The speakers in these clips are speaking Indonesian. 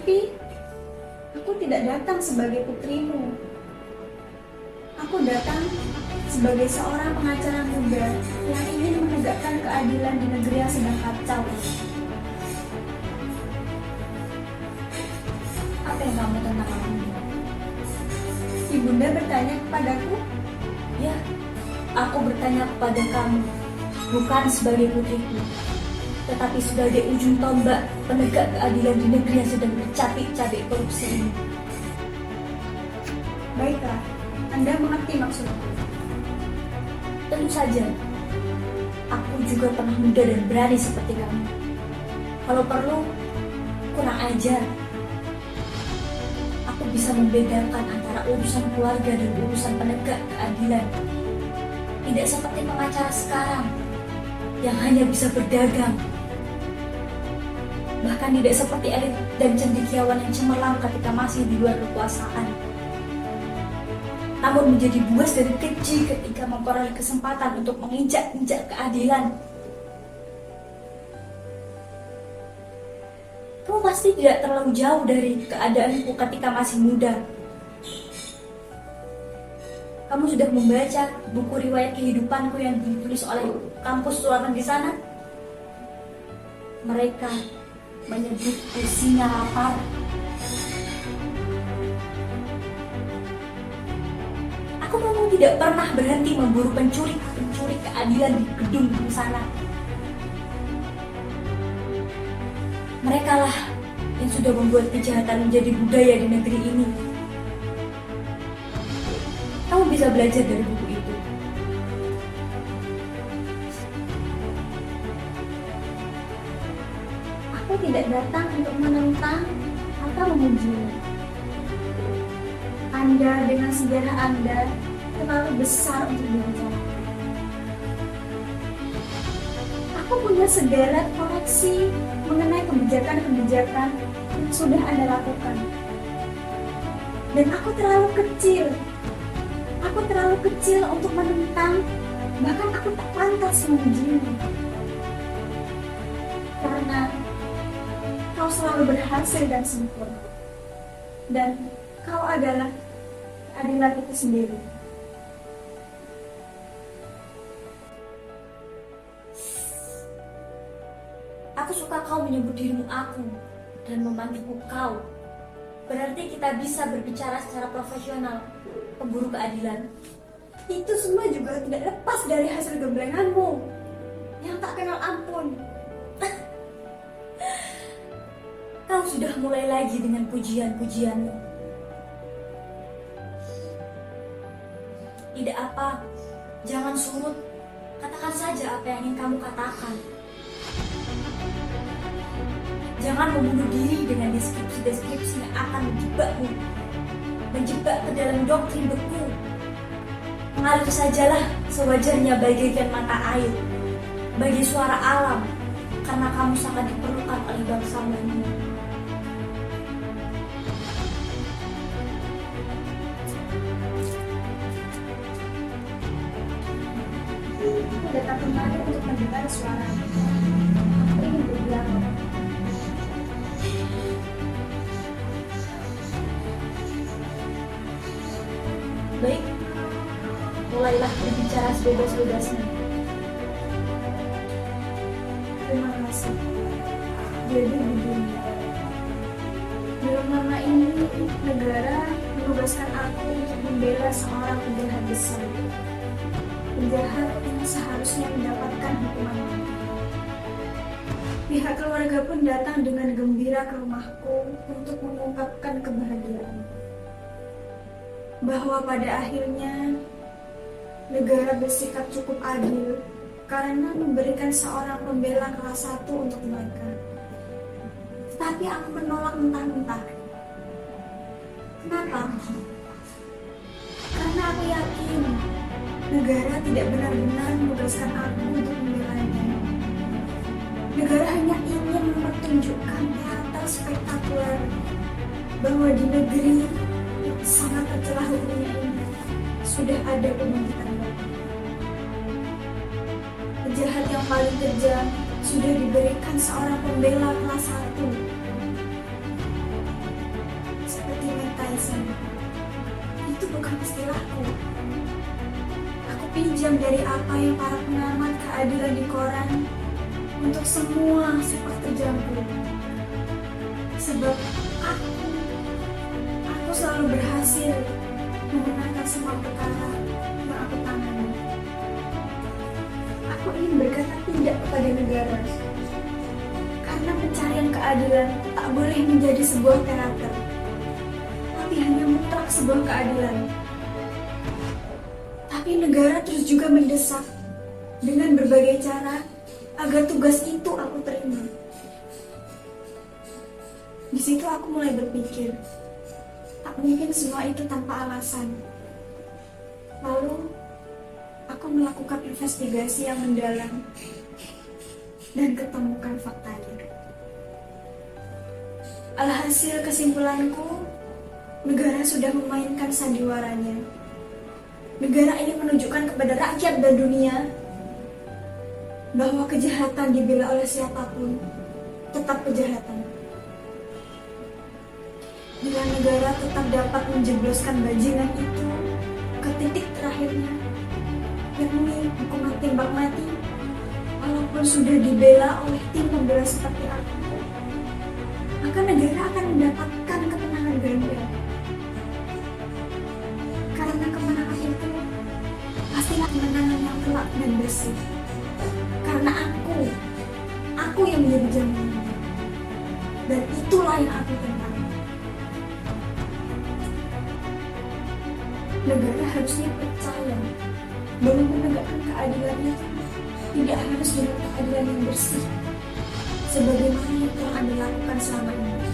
Tapi aku tidak datang sebagai putrimu. Aku datang sebagai seorang pengacara muda yang ingin menegakkan keadilan di negeri yang sedang kacau. Apa yang kamu tentang aku? Ibunda bertanya kepadaku. Ya, aku bertanya kepada kamu, bukan sebagai putriku, tetapi sebagai ujung tombak penegak keadilan di negeri yang sedang bercapik-capik korupsi ini. Baiklah, Anda mengerti maksudku. Tentu saja, aku juga pernah muda dan berani seperti kamu. Kalau perlu, kurang ajar. Aku bisa membedakan antara urusan keluarga dan urusan penegak keadilan. Tidak seperti pengacara sekarang, yang hanya bisa berdagang. Bahkan tidak seperti elit dan cendekiawan yang cemerlang ketika masih di luar kekuasaan. Namun menjadi buas dan keji ketika memperoleh kesempatan untuk menginjak-injak keadilan. Kamu pasti tidak terlalu jauh dari keadaanku ketika masih muda. Kamu sudah membaca buku riwayat kehidupanku yang ditulis oleh kampus luar negeri sana? Mereka menyebutku singa lapar. Aku memang tidak pernah berhenti memburu pencuri keadilan di gedung sana. Merekalah yang sudah membuat kejahatan menjadi budaya di negeri ini. Kamu bisa belajar dari buku itu. Aku tidak datang untuk menentang atau memujimu. Anda dengan sejarah Anda terlalu besar untuk dibicara. Aku punya sederet koleksi mengenai kebijakan-kebijakan yang sudah Anda lakukan. Dan aku terlalu kecil. Aku terlalu kecil untuk menentang, bahkan aku tak pantas memujimu. Karena kau selalu berhasil dan sempurna. Dan kau adalah keadilan itu sendiri. Aku suka kau menyebut dirimu aku dan memanggilku kau. Berarti kita bisa berbicara secara profesional, pemburu keadilan. Itu semua juga tidak lepas dari hasil gemblenganmu yang tak kenal ampun. Kau sudah mulai lagi dengan pujian-pujianmu. Tidak apa, jangan surut. Katakan saja apa yang ingin kamu katakan. Jangan membunuh diri dengan deskripsi-deskripsi yang akan menjebakmu, menjebak ke dalam doktrin beku. Mengalir sajalah sewajarnya bagaikan mata air, bagi suara alam, karena kamu sangat diperlukan oleh bangsamu ini. Aku datang kemari untuk mendengar suara. Aku ingin berdialog. Baik, mulailah berbicara sebebas-bebasnya. Terima kasih. Jadi begini. Dalam nama ini, negara menugaskan aku untuk membela seorang penjahat besar. Penjahat yang seharusnya mendapatkan hukuman mati. Pihak keluarga pun datang dengan gembira ke rumahku untuk mengungkapkan kebahagiaan. Bahwa pada akhirnya negara bersikap cukup adil karena memberikan seorang pembela kelas 1 untuk mereka. Tetapi aku menolak mentah-mentah. Kenapa? Karena aku yakin negara tidak benar-benar menugaskan aku untuk membelanya. Negara hanya ingin mempertunjukkan teater spektakuler bahwa di negeri yang sangat tercelah hukumnya ini sudah ada pembangkitan baru. Penjahat yang paling kejam sudah diberikan seorang pembela kelas 1. alasan. Itu bukan istilahku. Aku pinjam dari apa yang para pengamat keadilan di koran untuk semua sepak terjangku. Sebab aku selalu berhasil memenangkan semua perkara yang aku tangani. Aku ingin berkata tidak kepada negara, karena pencarian keadilan tak boleh menjadi sebuah teater, tapi hanya mutlak sebuah keadilan. Tapi negara terus juga mendesak dengan berbagai cara agar tugas itu aku terima. Di situ aku mulai berpikir, tak mungkin semua itu tanpa alasan. Lalu, aku melakukan investigasi yang mendalam dan ketemukan faktanya. Alhasil kesimpulanku, negara sudah memainkan sandiwaranya. Negara ingin menunjukkan kepada rakyat dan dunia bahwa kejahatan dibela oleh siapapun tetap kejahatan. Bila negara tetap dapat menjebloskan bajingan itu ke titik terakhirnya, yakni hukuman tembak mati, walaupun sudah dibela oleh tim pembela seperti aku, maka negara akan mendapatkan kemenangan ganda. Karena kemenangan itu pastilah kemenangan yang telak dan bersih. Karena aku yang menjadi jaminannya, dan itulah yang aku tentang. Negara harusnya percaya bahwa menegakkan keadilan itu tidak harus dengan keadilan yang bersih, sebagaimana yang telah Anda lakukan selama ini.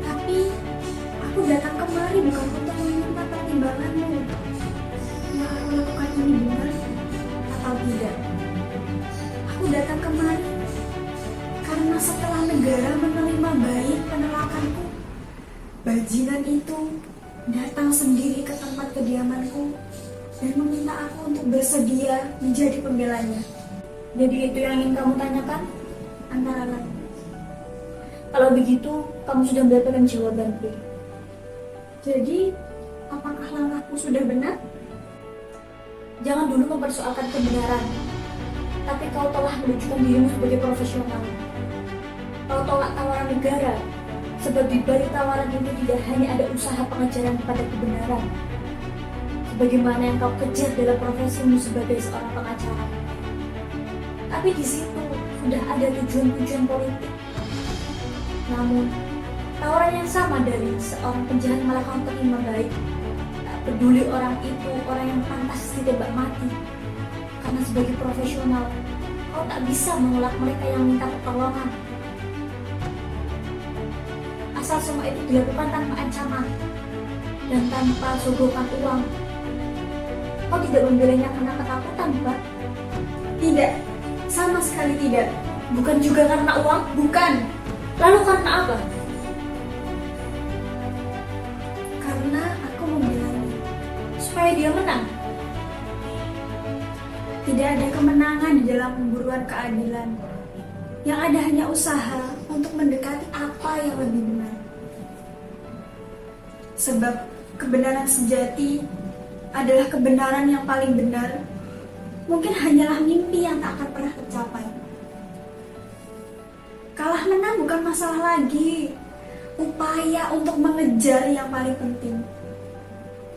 Tapi, aku datang kemari bukan untuk meminta pertimbanganmu. Yang aku lakukan ini benar atau tidak. Aku datang kemari karena setelah negara menerima baik penolakanku, bajingan itu datang sendiri ke tempat kediamanku dan meminta aku untuk bersedia menjadi pembelanya. Jadi itu yang ingin kamu tanyakan? Antara lain. Kalau begitu, kamu sudah mendapatkan jawabanku. Jadi, apakah langkahku sudah benar? Jangan dulu mempersoalkan kebenaran, tapi kau telah menunjukkan dirimu sebagai profesional. Kau tolak tawaran negara, sebab di balik tawaran itu tidak hanya ada usaha pengejaran kepada kebenaran, sebagaimana yang kau kejar dalam profesimu sebagai seorang pengacara. Tapi di situ sudah ada tujuan-tujuan politik. Namun, tawaran yang sama dari seorang penjahat malah kau terima baik. Tak peduli orang itu orang yang pantas ditembak mati. Karena sebagai profesional, kau tak bisa menolak mereka yang minta pertolongan. Asal semua itu dilakukan tanpa ancaman dan tanpa sogokan uang. Kau tidak membelanya karena ketakutan, bukan? Tidak, sama sekali tidak. Bukan juga karena uang? Bukan. Lalu karena apa? Karena aku membelanya. Supaya dia menang. Tidak ada kemenangan di dalam pemburuan keadilan. Yang ada hanya usaha untuk mendekati apa yang lebih benar. Sebab kebenaran sejati adalah kebenaran yang paling benar. Mungkin hanyalah mimpi yang tak akan pernah tercapai. Kalah menang bukan masalah lagi. Upaya untuk mengejar yang paling penting.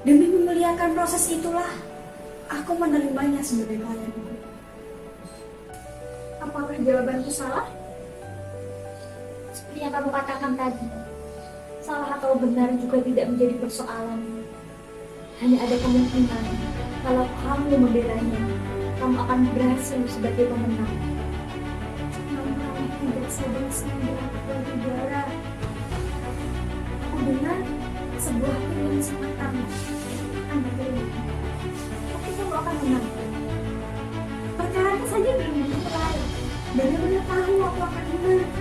Demi memuliakan proses itulah aku menerimanya sebagai pelayanku. Apakah jawabanku salah? Seperti yang kamu katakan tadi, salah atau benar juga tidak menjadi persoalan. Hanya ada kemungkinan kalau kamu membelanya, kamu akan berhasil sebagai pemenang. Namun kamu tidak sedang dilakukan negara. Aku dengar sebuah tim yang sangat ramah akan dipilih. Tapi kamu akan menang. Perkara saja belum dimulai. Bagaimana tahu aku akan menang?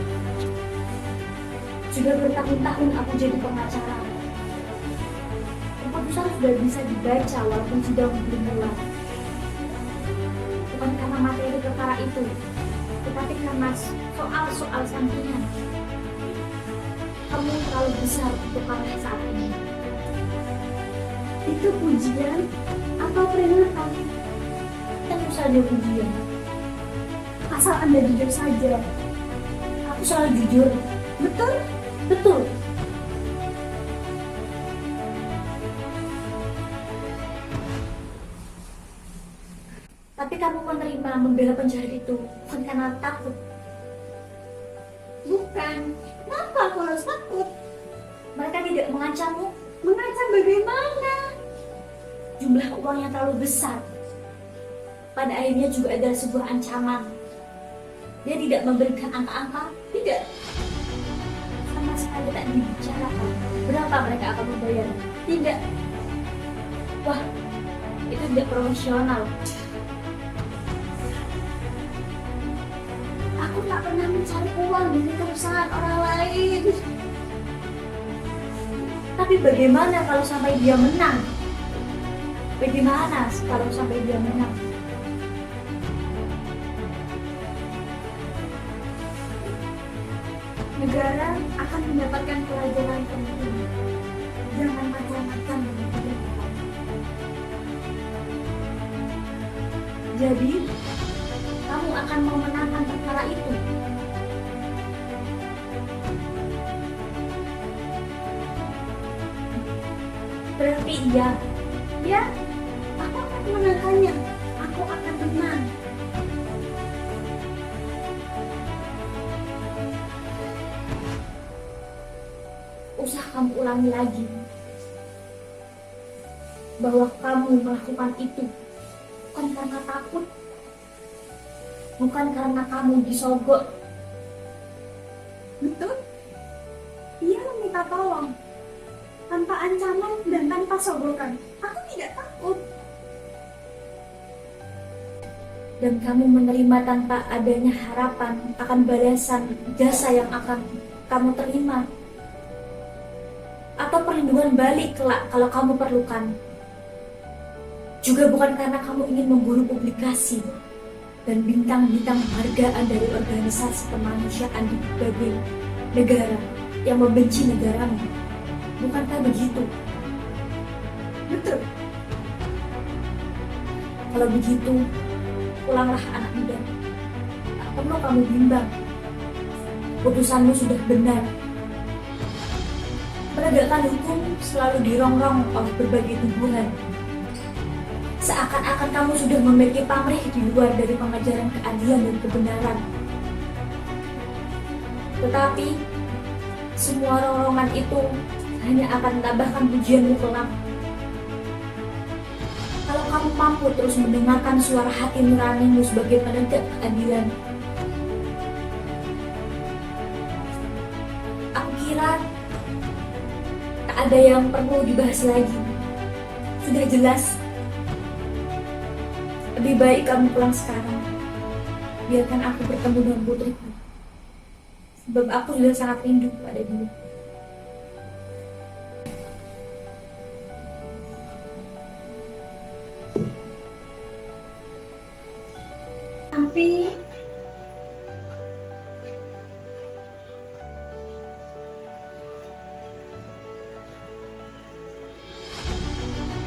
Sudah bertahun-tahun aku jadi pengacara. Keputusan sudah bisa dibaca walaupun sidang belum mulai. Bukan karena materi perkara itu, tetapi karena soal-soal sampingan. kamu terlalu besar untuk kalah saat ini. Itu pujian atau peringatan? Tentu saja pujian. Asal Anda jujur saja. Aku selalu jujur. Betul? Betul. Tapi kamu menerima membela penjahat itu bukan karena takut. Bukan. Kenapa aku harus takut? Mereka tidak mengancammu. Mengancam bagaimana? Jumlah uang yang terlalu besar pada akhirnya juga adalah sebuah ancaman. Dia tidak memberikan angka-angka, tidak. Sama sekali tak dibicarakan berapa mereka akan membayar. Tidak. Wah, itu tidak profesional. Aku tak pernah mencari uang dari perusahaan orang lain. Tapi bagaimana kalau sampai dia menang? Bagaimana kalau sampai dia menang? Negara akan mendapatkan pelajaran penting. Jangan macam-macam dengan kebenaran. Jadi, kamu akan memenangkan perkara itu. Berarti iya. Ya, aku akan menangkannya. Aku akan menang. Usah kamu ulangi lagi bahwa kamu melakukan itu bukan karena takut, bukan karena kamu disogok. Betul? Ia meminta tolong tanpa ancaman dan tanpa sogokan. Aku tidak takut. Dan kamu menerima tanpa adanya harapan akan balasan jasa yang akan kamu terima atau perlindungan balik kelak kalau kamu perlukan. Juga bukan karena kamu ingin memburu publikasi dan bintang-bintang penghargaan dari organisasi kemanusiaan di berbagai negara yang membenci negaramu. Bukankah begitu? Betul. Kalau begitu, pulanglah anak muda. Tak perlu kamu bimbang. Putusanmu sudah benar. Penegakan hukum selalu dirongrong oleh berbagai tuduhan. Seakan-akan kamu sudah memiliki pamrih di luar dari pengajaran keadilan dan kebenaran. Tetapi, semua rongrongan itu hanya akan menambahkan pujianmu kelak. Kalau kamu mampu terus mendengarkan suara hati nuranimu sebagai penegak keadilan, aku kira tak ada yang perlu dibahas lagi. Sudah jelas. Lebih baik kamu pulang sekarang. Biarkan aku bertemu dengan putriku. Sebab aku sudah sangat rindu pada dia. Tapi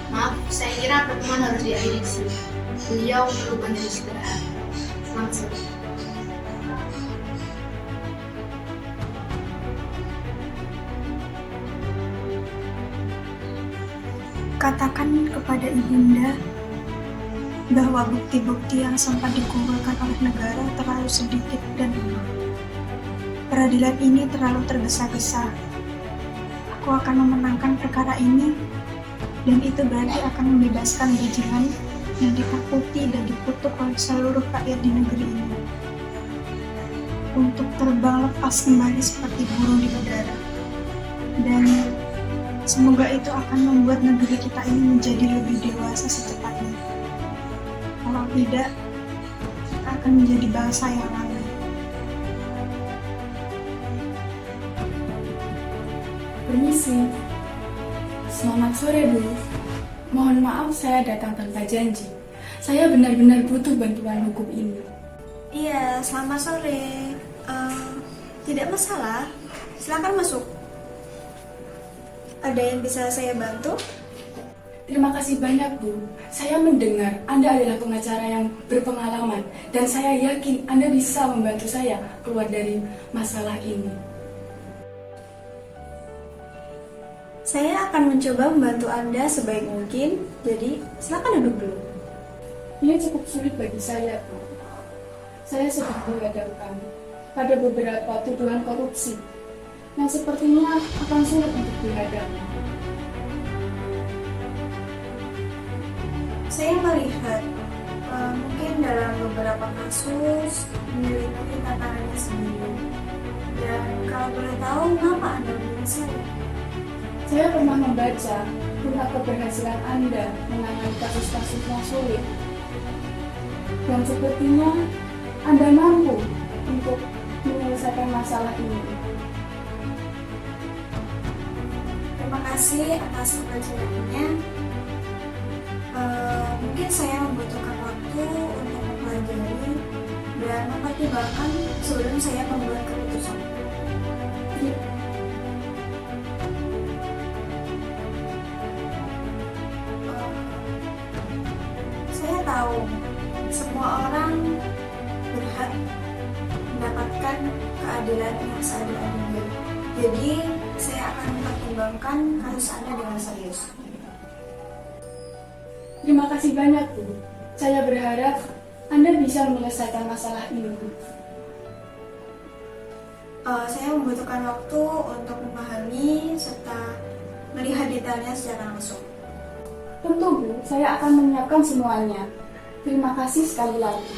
maaf, saya kira pertemuan harus diakhiri di sini. Beliau perlu banyak istirahat. Selamat sore. katakan kepada ibunda bahwa bukti-bukti yang sempat dikumpulkan oleh negara terlalu sedikit dan lemah. Peradilan ini terlalu tergesa-gesa. Aku akan memenangkan perkara ini, dan itu berarti akan membebaskan bajingan yang ditakuti dan dikutuk oleh seluruh rakyat di negeri ini, untuk terbang lepas kembali seperti burung di udara. Dan semoga itu akan membuat negeri kita ini menjadi lebih dewasa secepatnya. Kalau tidak, kita akan menjadi bangsa yang lalai. Permisi. Selamat sore, Bu. Mohon maaf saya datang tanpa janji. Saya benar-benar butuh bantuan hukum ini. Iya, selamat sore. Tidak masalah. Silakan masuk. Ada yang bisa saya bantu? Terima kasih banyak, Bu. Saya mendengar Anda adalah pengacara yang berpengalaman dan saya yakin Anda bisa membantu saya keluar dari masalah ini. Saya akan mencoba membantu Anda sebaik mungkin, jadi silakan duduk dulu. Ini cukup sulit bagi saya, Bu. Saya sedang dihadapkan pada beberapa tuduhan korupsi yang sepertinya akan sulit untuk dihadapi. Saya melihat mungkin dalam beberapa kasus memiliki tantangannya sendiri. Dan kalau boleh tahu, mengapa Anda memilih saya? Saya pernah membaca tentang keberhasilan Anda menangani kasus-kasus yang sulit. Dan sepertinya Anda mampu untuk menyelesaikan masalah ini. Terima kasih atas kepercayaannya. Mungkin saya membutuhkan waktu untuk mempelajari dan mempertimbangkan sebelum saya membuat keputusan. Saya tahu semua orang berhak mendapatkan keadilan yang seadil-adilnya. Jadi saya akan mempertimbangkan kasus Anda dengan serius. Terima kasih banyak, Bu. Saya berharap Anda bisa menyelesaikan masalah ini, Bu. Saya membutuhkan waktu untuk memahami serta melihat detailnya secara langsung. Tentu, Bu. Saya akan menyiapkan semuanya. Terima kasih sekali lagi.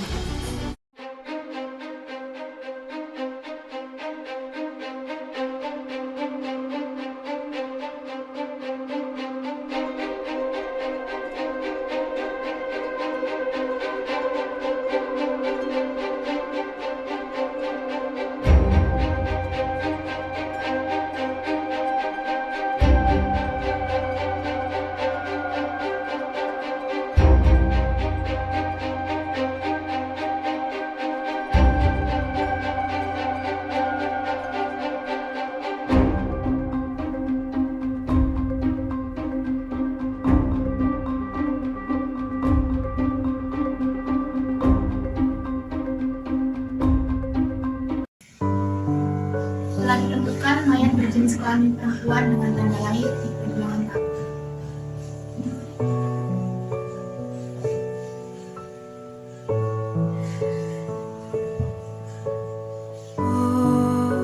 Telah ditentukan mayat berjenis kelamin perempuan dengan tanda lahir di perjuangan tahun.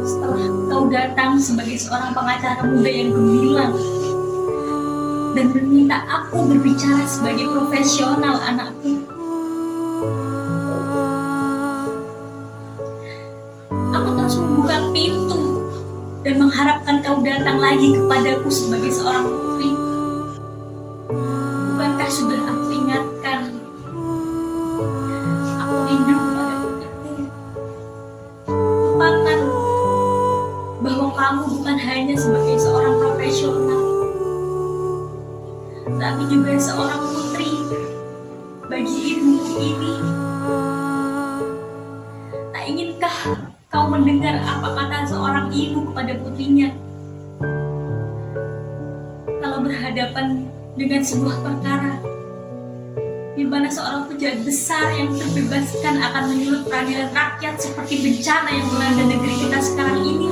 Setelah kau datang sebagai seorang pengacara muda yang gemilang dan meminta aku berbicara sebagai profesional anakku, aku terus membuka pintu dan mengharapkan kau datang lagi kepadaku sebagai seorang putri. Bukankah sudah aku ingatkan, aku rindu pada putriku. Lupakan bahwa kamu bukan hanya sebagai seorang profesional, tapi juga seorang putri bagi ibuku ini. Tak inginkah kau mendengar apa kata seorang ibu kepada putrinya kalau berhadapan dengan sebuah perkara di mana seorang pejabat besar yang terbebaskan akan menyulut peradilan rakyat seperti bencana yang melanda negeri kita sekarang ini?